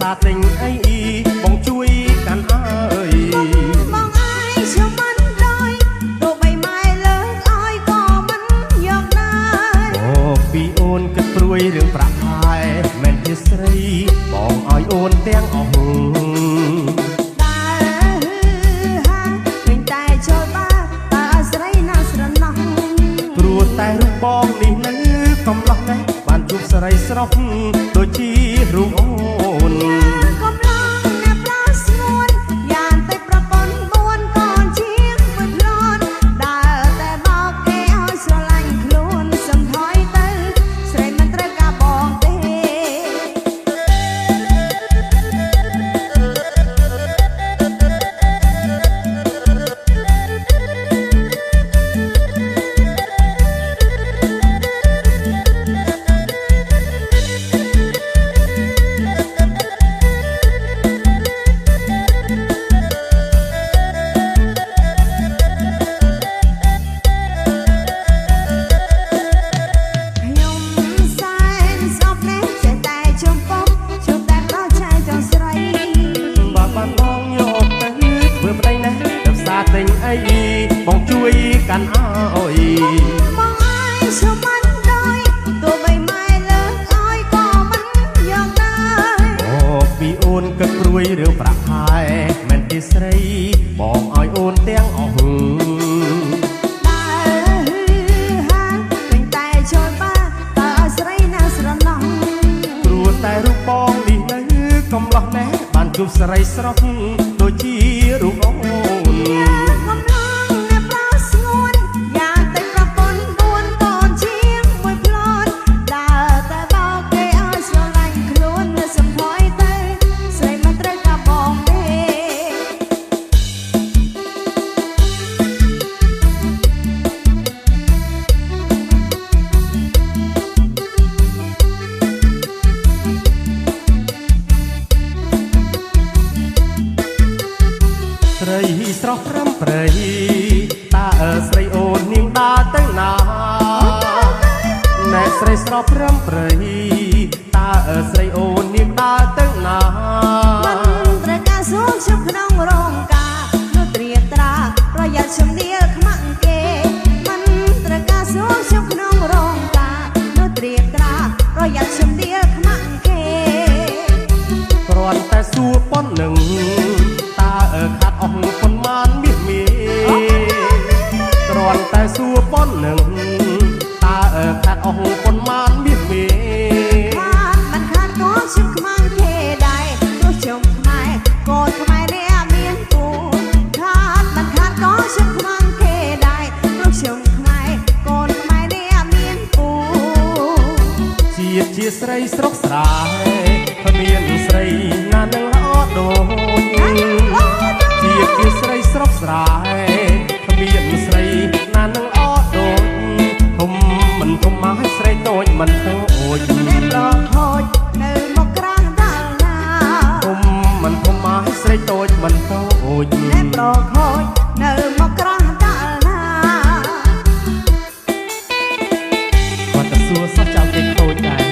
សាទិញអីបងជួយកាន់អើយបងអើយឈឺមិនដោយទោះបីម៉ែលើកឲ្យក៏មិនយកដែរអូពីអូនគិតព្រួយរឿងប្រាក់ខែមិនជាស្រីបងឲ្យអូនទាំងអស់តែរូបបងនេះនៅកំឡោះនេះបានជួបស្រីស្រស់ដូចជារូបអូនកំឡោះអ្នកផ្លាស់ស្ងួនយ៉ាងតែប្រពន្ធ4កូនជាងមួយភ្លន់ដើរតែបោកគេឲ្យស្រឡាញ់ខ្លួនសំថយទៅស្រីមិនត្រូវការបងទេបងជួយកាន់អើយបងអើយឈឺមិនដោយទោះបីម៉ែលើកឲ្យក៏មិនយកដែរអូពីអូនគិតព្រួយរឿងប្រាក់ខែមិនទីស្រីបងឲ្យអូនទាំងអស់ដើរហាងពេញតែចូលបាតើឲ្យស្រីណាស្រណោះព្រោះតែរូបបងនេះនៅកំឡោះនេះបានជួបស្រីស្រស់ដូចជារូបអូនស្រីស្រស់ព្រំព្រៃតើស្រីអូននាងដើរទៅណាណែស្រីស្រស់ព្រំព្រៃតើស្រីអូននាងដើរទៅណាមិនត្រូវការសួរជុំក្នុងរោងការនោះត្រៀមត្រាប្រយ័ត្នជំនៀលខ្មាំងគេមិនត្រូវការសួរជុំក្នុងរោងការនោះត្រៀមត្រាប្រយ័ត្នជំនៀលខ្មាំងគេគ្រាន់តែសួរប៉ុណ្ណឹងខាត់អស់ប៉ុន្មានមាសមេគ្រាន់តែសួរប៉ុណ្ណឹងតើខាត់អស់ប៉ុន្មានមាសមេខាត់មិនខាត់ក៏ជិះខ្មាំងគេដែរទោះជុំខ្មែរកូនខ្មែរអ្នកមានពូខាត់មិនខាត់ក៏ជិះខ្មាំងគេដែរទោះជុំខ្មែរកូនខ្មែរអ្នកមានពូជាតិជាស្រីស្រុកស្រែគ្មានស្រីណានឹងល្អដូចជាស្រីស្រុកស្រែគ្មានស្រីណានឹងអត់ដូចធំមិនធំមកឲ្យស្រីតូចមិនតូចអ្នកប្រខូចនៅមកក្រាស់ដាល់ណាធំមិនធំមកឲ្យស្រីតូចមិនតូចអ្នកប្រខូចនៅមកក្រាស់ដាល់ណាគាត់ទៅសួរសោះចៅគេខូចដែរ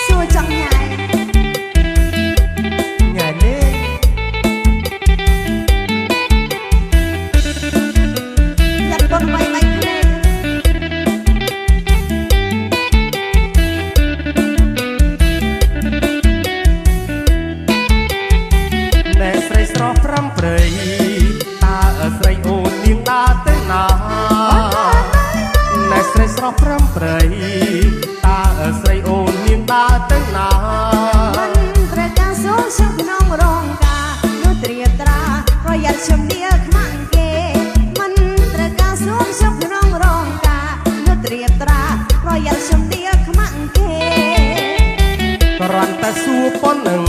សួរចង់ញ៉ាយព្រមព្រៃតើស្រីអូននាងដើរទៅណាមិនត្រូវការសួរជុំក្នុងរោងការនោះត្រៀមត្រាប្រយ័ត្នជំនៀលខ្មាំងគេមិនត្រូវការសួរជុំក្នុងរោងការនោះត្រៀមត្រាប្រយ័ត្នជំនៀលខ្មាំងគេគ្រាន់តែសួរប៉ុណ្ណឹង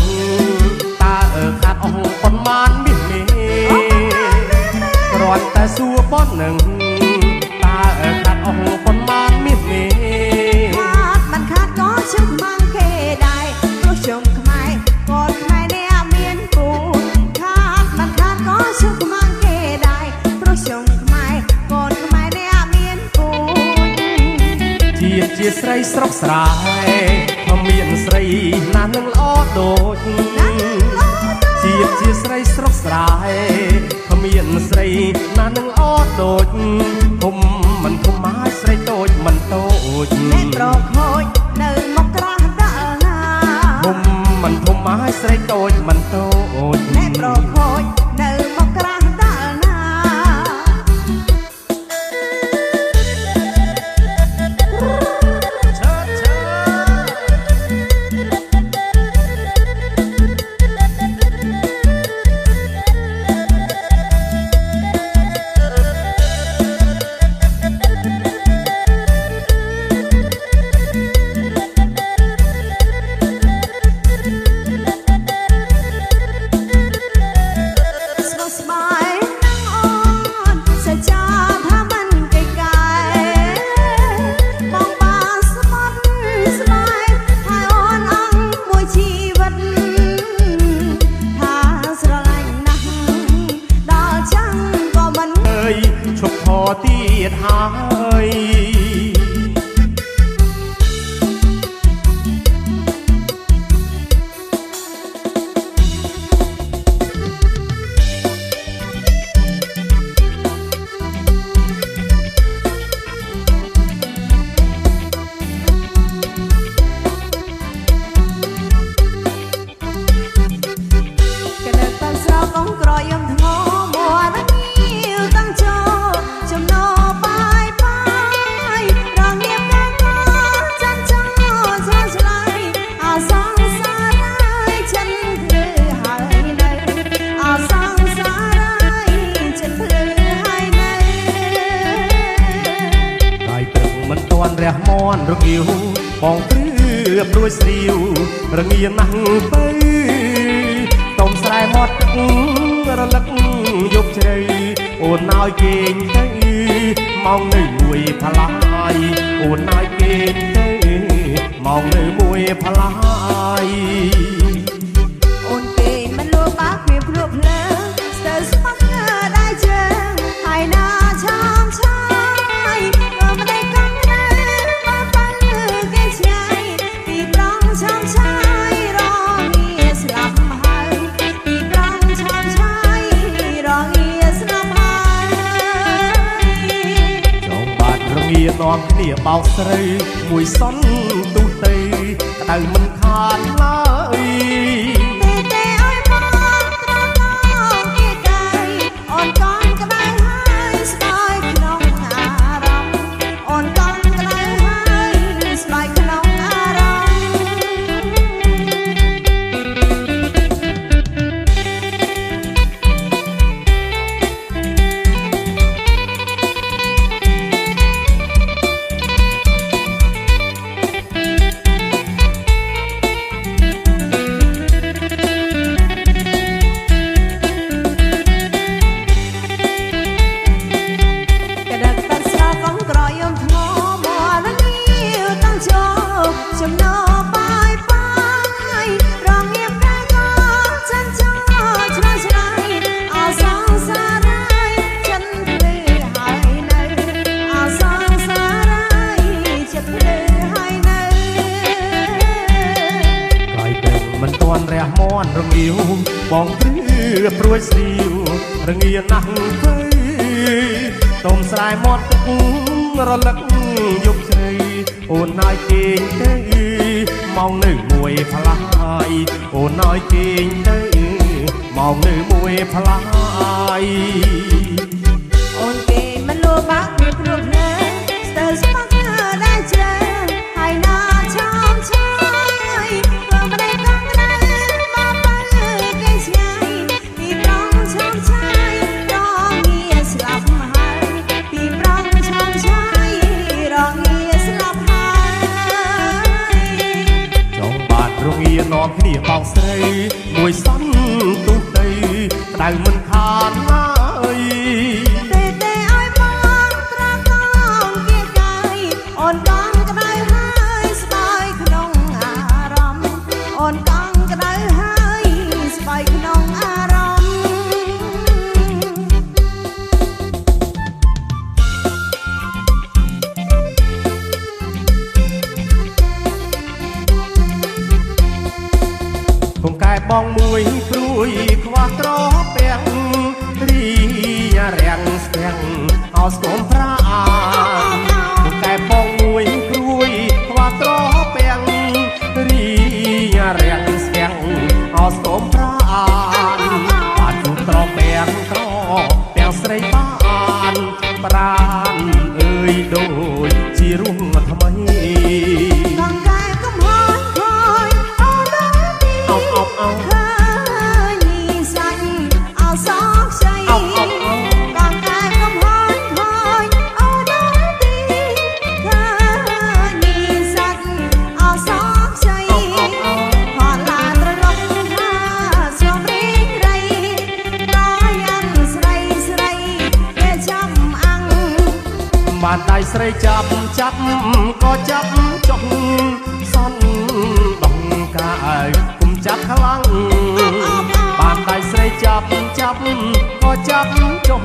តើខាត់អស់ប៉ុន្មានមាសមេគ្រាន់តែសួរប៉ុណ្ណឹងតើខាត់អស់ប៉ុន្មានមាសមេខាត់មិនខាត់ក៏ជុំខ្មាំងគេដែរព្រោះជុំខ្មែរកូនខ្មែរអ្នកមានពូខាត់មិនខាត់ក៏ជុំខ្មាំងគេដែរព្រោះជុំខ្មែរកូនខ្មែរអ្នកមានពូជា ស្រីស្រុកស្រែមានស្រីណានឹងល្អដូចជាស្រីស្រុកស្រែមានស្រីណានឹងល្អដូចគុំមិនគុំមកស្រីតូចមិនតូចអ្នកប្រខូចនៅមកក្រាស់ដល់ណាគុំមិនគុំមកស្រីតូចមិនតូចអ្នកប្រខូចនៅមកក្រាស់ដល់ណាឈប់ខទៀតហើយរះមន់រងាវបងព្រឺព្រួយស្រាវរងាណាស់ទៅតុំស្រែមាត់ទឹករលឹកយប់ជ្រៅអូនឲ្យគេងទៅម៉ោងនៅមួយផ្លាយអូនឲ្យគេងទៅម៉ោងនៅមួយផ្លាយអូនគេមិនលួបាក់វាភ្លក់ភ្លើស្ទើរស្មោះដែរជើងហើយណាឆាមឆាយក៏មិនได้កំណាមកបាក់គេឆ្ងាយពីប្រងឆាមឆាយរងាស្លាប់ហើយពីប្រងឆាមឆាយរងាស្លាប់ហើយចងបាត់រងានាំគ្នាបោកស្រូវមួយសន្ទុះទៅក្តៅមិនខានឡើយរះមន់រងាវបងព្រឺព្រួយស្រាវរងាណាស់ទៅតុំស្រែមាត់ទឹករលឹកយប់ជ្រៅអូនឲ្យគេងទៅម៉ោងនៅមួយផ្លាយអូនឲ្យគេងទៅម៉ោងនៅមួយផ្លាយអូនគេមិនលួបាក់វាភ្លក់ភ្លើស្ទើរស្មោះដែរជើងហើយណាឆាមឆាយក៏មិនได้កំណាមកបាក់គេឆ្ងាយពីប្រងឆាមឆាយរងាស្លាប់ហើយពីប្រងឆាមឆាយរងាស្លាប់ហើយចងបាត់រងានាំគ្នាបោកស្រីមួយសន្ទុះទៅក្តៅមិនខានឡើយ អោស្គមប្រាអានកែបងមួយគ្រួយខ្វាត្រពាំងរីរាំងស្គាំងអោស្គមប្រាអានបានជួបត្រពាំងស្រីបានប្រានអើយដូចជារស់ថ្មីកងកែកំហនខយអូនទីអោឃើញសាច់អោសោកใจកងកែកំហនខយអូនទីឃើញសាច់អោសោកใจផតឡាត្រឡប់ថាសូមរីករាយបានដៃស្រីចាប់ក៏ចាប់ចុះសន់បងកាយគុំចាប់ខ្លាំងបានដៃស្រីចាប់ក៏ចាប់ចុះ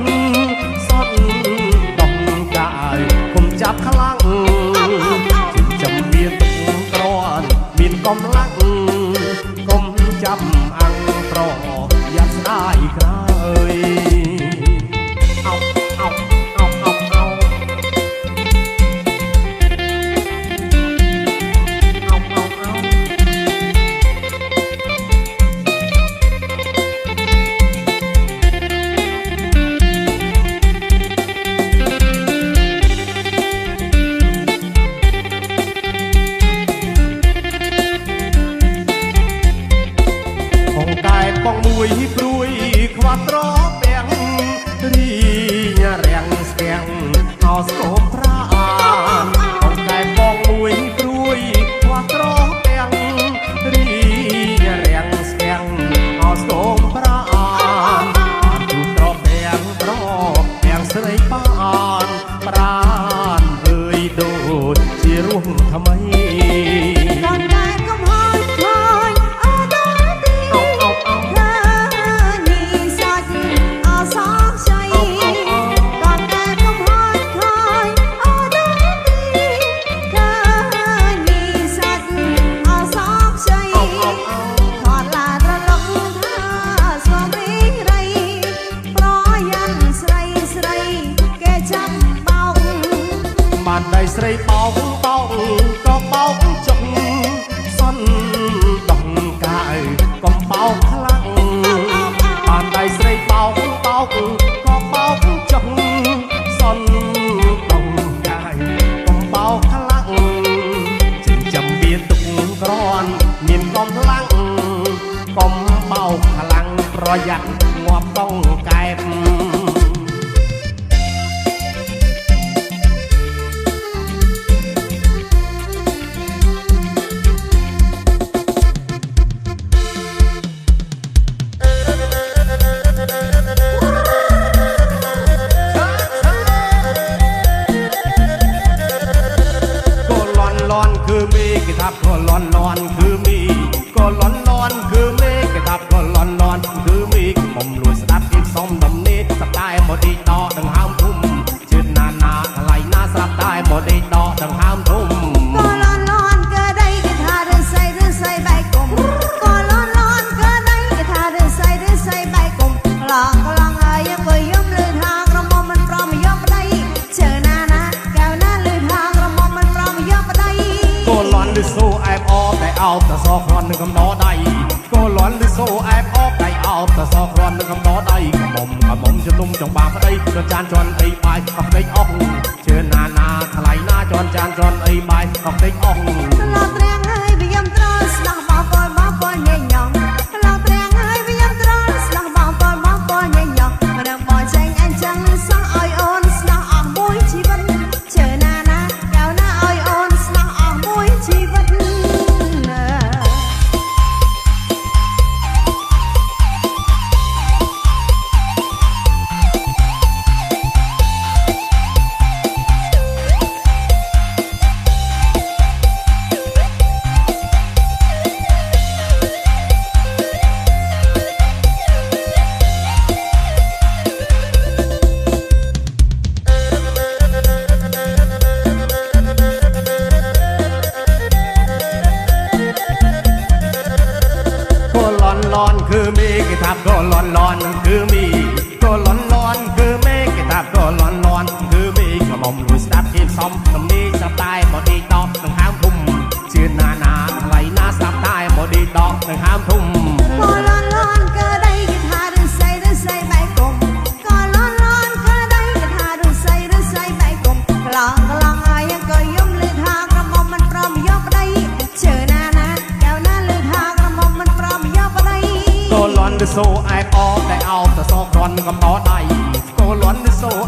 សន់បងកាយគុំចាប់ខ្លាំងចាំមានទុកក្រនមានកំឡាំងគុំចាប់អង្គប្រយ៉ាស្ដាយក្រោយបងមួយព្រួយខ្វាត្រពាំងរីរាំងស្គាំងអោស្គមប្រាអានបងកែបងមួយព្រួយខ្វាត្រពាំងរីរាំងស្គាំងអោស្គមប្រាអានបានជួបត្រពាំងស្រីបានប្រានអើយដូចជារស់ថ្មីបានដៃស្រីបោកក៏បោកចុកសន់ដងកាយកុំបោកខ្លាំងបានដៃស្រីបោកក៏បោកចុកសន់ដងកាយកុំបោកខ្លាំងចិញ្ចឹមមានទុកក្រនមានកំឡាំងកុំបោកខ្លាំងប្រយ័ត្នងាប់ដងកែបคือมีกิทับก็ร้อนคือมีก็ร้อนคือมีกิทับก็ร้อนคือมีมุมลวยสตัดอีกสองดำนี้สับได้หมดอีต่อดังห้ามทุ่มชื่อนาอะไรนาสับได้หมดอีต่อดังห้ามทุ่มก็ร้อนก็ได้กิทาเดินใส่ใบกลมก็ร้อนก็ได้กิทาเดินใส่ใบกลมลองเอ้ยก็ย่อมเลยทางกระมอมมันพร้อมย่อมได้เชิญนาแก้วหน้าเลยทางกระมอมมันพร้อมย่อมได้ก็ร้อนหรือโซ่แอบออกแต่เอาแต่ซอกร้อนหนึ่งคำนอได้ก็ร้อนหรือโซ่แอบออกแต่เอาแต่ซอกร้อนหนึ่งคำนอได้กระหม่อมจะนุ่มจงบาปได้จนจานจนไอ้ใบออกได้ออกเชิญนาทลายหน้าจนจานจนไอ้ใบออกได้ออกเราแรงให้ไปยำตรอสลักบ่ปอนใหญ่หยองเราแรงให้ไปยำตรอสลักบ่ปอนใหญ่หยองมาดังบ่ใจอันจังสังอ้อยอ่อนสลักออกบุยชีวิตเชิญนาแก้วหน้าอ้อยอ่อนสลักออกบุยชีวิต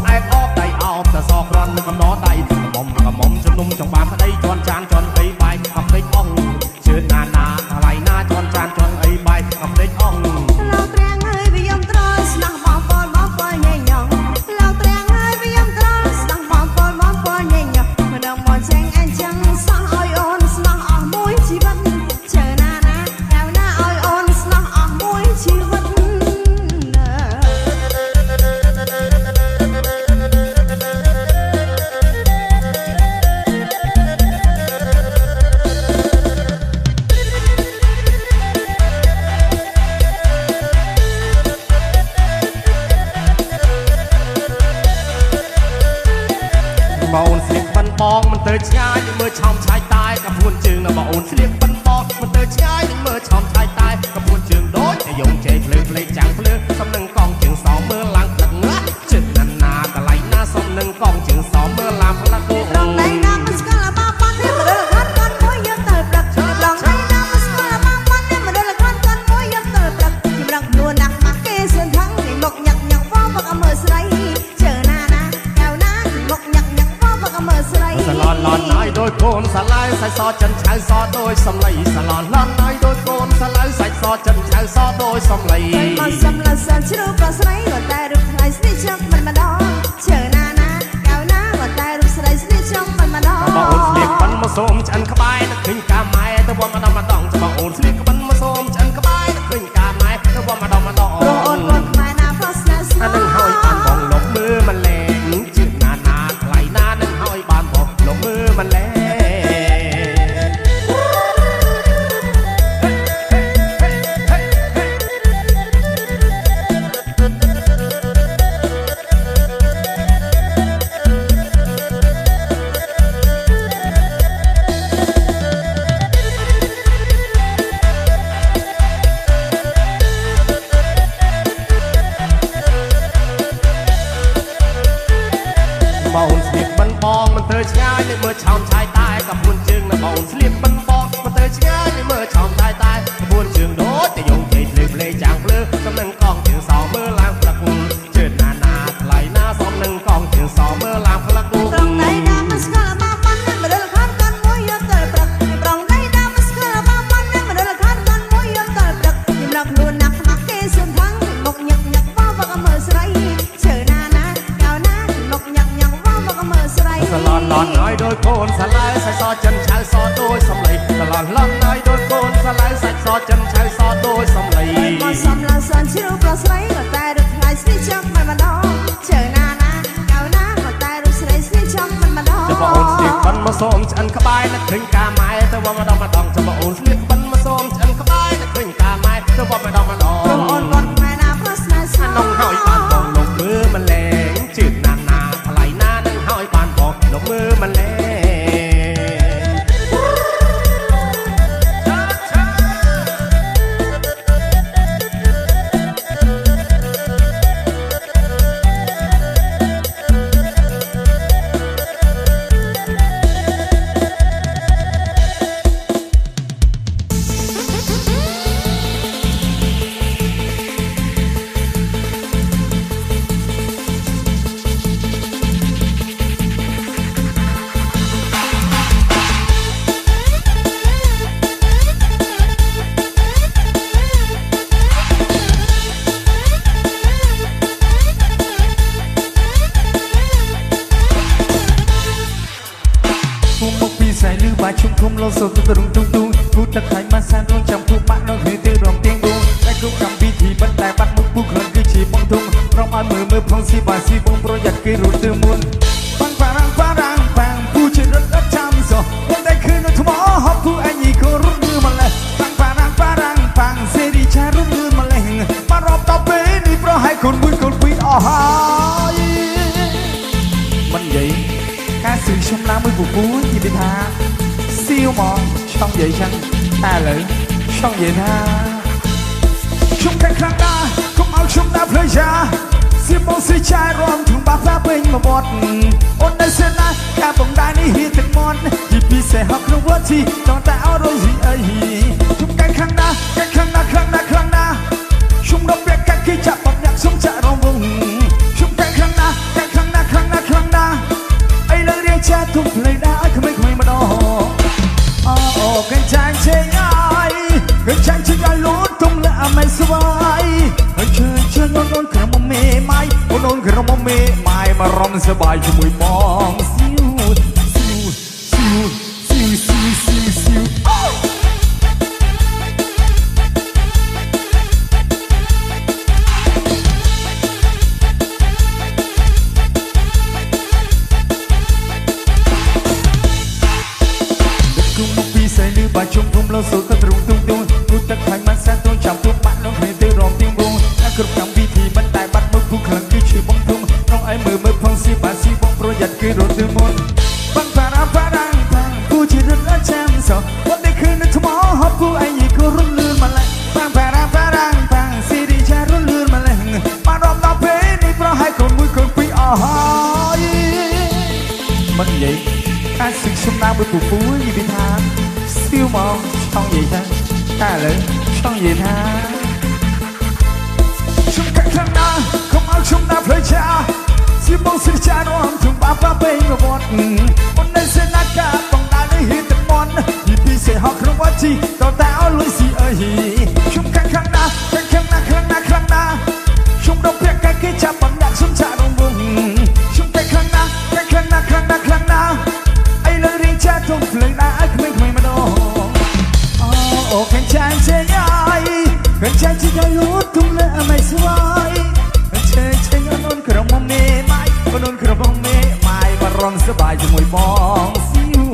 អែបអបដៃអោបតសក្រន់នឹងកំណត់ដៃកំមុំជំនុំចង់បានប្តីជន់ចានជន់អីបាយអបពេកអងជឿណាណាថ្លៃណាជន់ចានជន់អីបាយអបពេកអងលោកត្រាំងហើយវាយំត្រល់ស្នងបងប្អូនញ៉ៃញ៉ងលោកត្រាំងហើយវាយំត្រល់ស្នងបងប្អូនញ៉ៃញ៉ងមិនដឹងមកចេញអញ្ចឹងសោះឲ្យអូនស្នងអស់មួយជីវិតជើណាណាកៅណាឲ្យអូនស្នងអស់មួយជីវិតបងស្លៀកបិណ្ឌបងមិនទៅឆ្ងាយនឹងមើលឆោមឆាយតែកំពួនជើងនៅបងស្លៀកបិណ្ឌបងមិនទៅឆ្ងាយនឹងមើលឆោមឆាយតែកំពួនជើងដូចតែយងជេភ្លើភ្លេចចាំងភ្លើសំនឹងកងជើងសោមើលឡើងផ្លឹកណាជិតណាណាកន្លែងណាសំនឹងកងជើងសោមើលឡើងផ្លឹកអូត្រង់ដៃណាមិនស្គាល់បាបាត់នេះមិនដឹងខាត់កាន់មួយយកទៅព្រឹកត្រង់ដៃណាមិនស្គាល់បាបាត់នេះមិនដឹងខាត់កាន់មួយយកទៅព្រឹកខ្ញុំរកខ្លួនណាស់មកគេសឿនថងនេះមកញ៉ាក់ញ៉ាក់បងមកមើលស្រីជើណាណាកៅណាមកញ៉ាក់ញ៉ាក់បងមកមើលស្រីសាឡនឡនហើយដោយកូនសាឡៅសាច់សចិនឆៅសដោយសំឡីសាឡនឡនហើយដោយកូនសាឡៅសាច់សចិនឆៅសដោយសំឡីមកសំឡៅសិនជ្រូកប្រស្រីក៏តែរូបថ្លៃស្នេះជឹកមិនម្ដងជើណាណាកៅណាក៏តែរូបស្រីស្នេះជឹកមិនម្ដងបងអូនស្លៀកបិណ្ឌមកសូមឆ្អិនក្បែរនឹកឃើញកាម៉ែទៅបងម្ដងម្ដងបងអូនស្លៀកបិណ្ឌមកសូមឆ្អិនក្បែរនឹកឃើញកាម៉ែទៅបងម្ដងម្ដងព្រោះអូនកូនខ្មែរណាប្រស្នាស្នានឹងហើយបានបងលុបមើលម្លែងជឿណាណាថ្លៃណានឹងហើយបានបងលុបមើលម្លែងបងស្លៀកបិណ្ឌបងមិនទៅឆ្ងាយនឹងមើលឆោមឆាយតែកំពួនជើងនៅបងស្លៀកបិណ្ឌបងមិនទៅឆ្ងាយនឹងមើលឆោមឆាយតែកំពួនជើងដូចតែយងជ័យភ្លេភ្លេចាំងភ្លើសំនឹងកងជើងសោមើលឡើងផ្លឹកជឿណាណាថ្លៃណាសំនឹងកងជើងសោមើលឡើងផ្លឹកត្រង់ដៃណាមិនស្គាល់បាបាត់នេះមិនដឹងខាត់កាន់មួយយកទៅព្រឹកត្រង់ដៃណាមិនស្គាល់បាបាត់នេះមិនដឹងខាត់កាន់មួយយកទៅព្រឹកខ្ញុំរកខ្លួនណាស់មកគេសឿនថងមកញឹកញឹកបងមកមើលស្រីជើណាណាកៅណាមកញឹកញឹកបងមកមើលស្រីសាឡនឡនហើយដោយកូនសាឡៅសាច់សចិនឆៅសដោយសំឡីសាឡនឡនហើយដោយកូនសាឡៅសាច់សចិនឆៅសដោយសំឡីមកសំឡៅសិនជ្រូកប្រស្រីក៏តែរូបថ្លៃស្នេះជឹកមិនម្ដងជើណាណាកៅណាក៏តែរូបស្រីស្នេះជឹកមិនម្ដងចាំបងអូនស្លៀកបិណ្ឌមកសូមឆ្អិនក្បែរនឹកឃើញកាម៉ែទៅបងម្ដងម្ដងចាំបងអូនស្លៀកបិណ្ឌមកសូមឆ្អិនក្បែរនឹកឃើញកាម៉ែទៅបងម្ដងម្ដងព្រោះអូនកូនខ្មែរណាប្រស្នាស្នានងហើយបានបងលុបមើលម្លែងជឿណាណាថ្លៃណានឹងហើយបានបងលុបមើលម្លែងបាយជុំធំលោសូទៅរំទុំទុំគូទឹកហើយមកសានរងចាំគូបាក់នៅគ្នាទៅរំទៀងដួងតែគូកម្មវិធីបិទតែបាត់មុខពូខ្លួនគឺជាបងទុំរំឲ្យមើលផងស៊ីបាយស៊ីបងប្រយ័ត្នគេរួចទៅមុនបាំងបារាំងបាំងពូជារត់អត់ចាំសោះបងតែคืนនៅថ្មហប់ពូអញក៏រត់មើលម្លេះបាំងបារាំងបាំងសេរីឆារត់មើលម្លេះបាត់រប់តពេលនេះប្រហែលកូនមួយកូនពីរអស់ហើយមិននិយាយការស៊ឺខ្ញុំឡើងមួយពូនិយាយថាស៊ីវមកចង់និយាយចឹងតែឥឡូវចង់និយាយថាខ្ញុំខំខ្លាំងណាស់កុំឲ្យខ្ញុំដើរផ្លូវយ៉ាស៊ីបងស៊ីចាយរំถึงបាក់ផ្លាពេញមកវត្តអូននៅស្នាការបងដែរនេះហៀទឹកមាត់ទីពិសេសហកក្នុងវត្តទីចង់តែអរស៊ីអីខ្ញុំខំខ្លាំងណាស់ខ្ញុំរំពាក់កាត់គេចាប់បងអ្នកខ្ញុំចាក់រំវងខ្ញុំខំខ្លាំងណាស់ សบายជាមួយបងស៊ីវស៊ីវស៊ីវស៊ីវស៊ីវស៊ីវស៊ីវបាជុំភូមិលោកសូទៅទ្រុងទុំទុំទូទឹកខាញ់មកសាទងចាំទូបាក់លោកគ្នាទៅរងទៀងវងតែគ្រប់កម្មវិធីមិនតែបាត់មុខពុកខ្លាំងគឺឈឺបងទុំក្នុងឯមើលផងស៊ីបាស៊ីបងប្រយ័ត្នគឺរត់ទៅមុនបាំងបារាំងគូជារត់អត់ចាំសោះមកได้คืนនៅថ្មហប់គូឯងក៏រត់លឿនម្លេះបាំងបារាំងស៊ីរីចារត់លឿនម្លេះបានរំដល់ពេលនេះប្រហែលកូនមួយកូនពីរអស់ហើយមិននិយាយអាចសិក្សាតាមមួយពូនិយាយថាស៊ីវមកช่องនិយាយថាឥឡូវช่องនិយាយថាជុំកាក់ខ្លាំងណាស់កុំឲ្យជុំដល់ផ្លូវចាស៊ីបងសិចារំជុំបាប៉ាពេញរវត្តអូននៅសេនាកាបងដើរនៅហ៊ីទឹកមន់ពីពីសេហកក្នុងវត្តជីតតែឲ្យលុយស៊ីអើយជុំកាក់ខ្លាំងណាស់ខ្លាំងណាស់ជុំដល់ពាក់កាគេចាប់បងដាក់ជុំចារងវងជុំតែខ្លាំងណាស់អីលើរៀងចាទុំភ្លេងដាក់ឲ្យក្មេងៗម្ដងអូខាងចាញ់ចេញអើយខាងចាញ់ជួយលូតទុំលើមិនស្វាយចេញអូនក្រមុំមេម៉ៃអូនក្រមុំមេម៉ៃបរំសบายជាមួយបងស៊ីវ